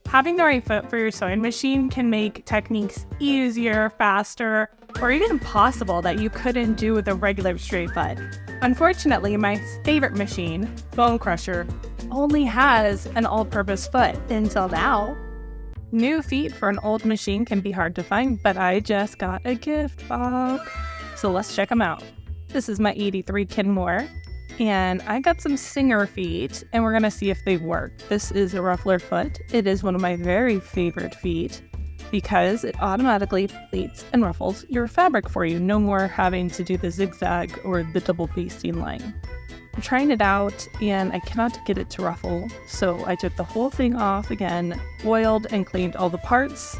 Having the right foot for your sewing machine can make techniques easier, faster, or even impossible that you couldn't do with a regular straight foot. Unfortunately, my favorite machine, Bone Crusher, only has an all-purpose foot until now. New feet for an old machine can be hard to find, but I just got a gift box. So let's check them out. This is my 83 Kenmore, and I got some Singer feet, and we're gonna see if they work. This is a Ruffler foot. It is one of my very favorite feet because it automatically pleats and ruffles your fabric for you. No more having to do the zigzag or the double basting line. I'm trying it out and I cannot get it to ruffle, so I took the whole thing off again, oiled and cleaned all the parts,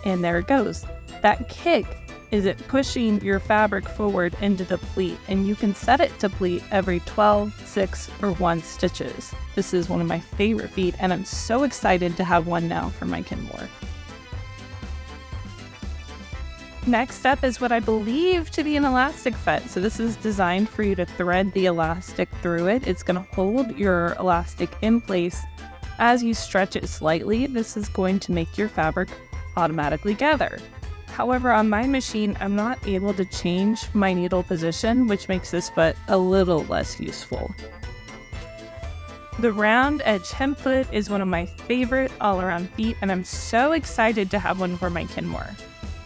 and there it goes. That kick is it pushing your fabric forward into the pleat, and you can set it to pleat every 12, 6, or 1 stitches. This is one of my favorite feet, and I'm so excited to have one now for my Kenmore. Next up is what I believe to be an elastic foot. So this is designed for you to thread the elastic through it. It's going to hold your elastic in place as you stretch it slightly. This is going to make your fabric automatically gather. However, on my machine, I'm not able to change my needle position, which makes this foot a little less useful. The round edge hem foot is one of my favorite all-around feet, and I'm so excited to have one for my Kenmore.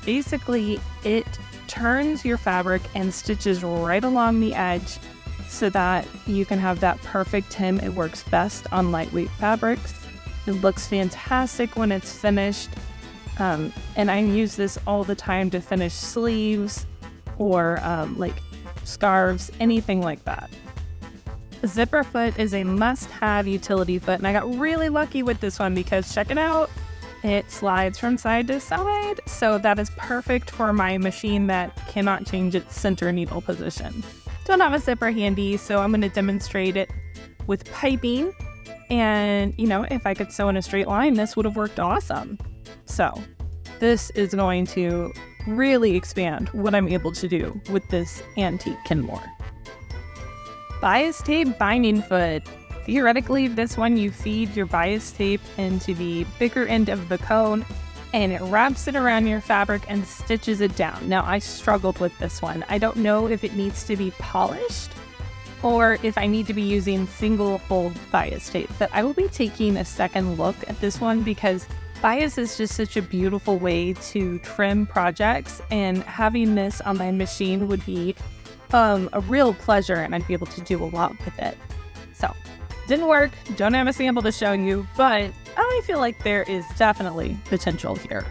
Basically, it turns your fabric and stitches right along the edge so that you can have that perfect hem. It works best on lightweight fabrics. It looks fantastic when it's finished. And I use this all the time to finish sleeves or like scarves, anything like that. A zipper foot is a must-have utility foot, and I got really lucky with this one because check it out. It slides from side to side, so that is perfect for my machine that cannot change its center needle position. Don't have a zipper handy, so I'm going to demonstrate it with piping. And, you know, if I could sew in a straight line, this would have worked awesome. So this is going to really expand what I'm able to do with this antique Kenmore. Bias tape binding foot. Theoretically, this one you feed your bias tape into the bigger end of the cone and it wraps it around your fabric and stitches it down. Now, I struggled with this one. I don't know if it needs to be polished or if I need to be using single fold bias tape, but I will be taking a second look at this one because bias is just such a beautiful way to trim projects, and having this on my machine would be a real pleasure, and I'd be able to do a lot with it. So, didn't work, don't have a sample to show you, but I feel like there is definitely potential here.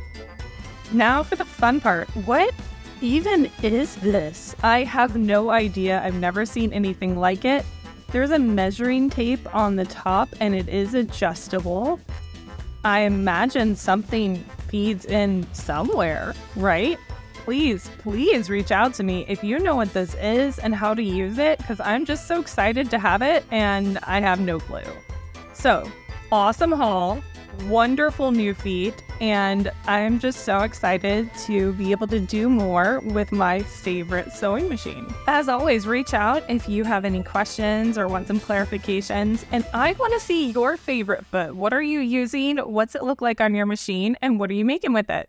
Now for the fun part. What even is this? I have no idea. I've never seen anything like it. There's a measuring tape on the top and it is adjustable. I imagine something feeds in somewhere, right? Please reach out to me if you know what this is and how to use it, because I'm just so excited to have it and I have no clue. So, awesome haul, wonderful new feet, and I'm just so excited to be able to do more with my favorite sewing machine. As always, reach out if you have any questions or want some clarifications, and I want to see your favorite foot. What are you using? What's it look like on your machine? And what are you making with it?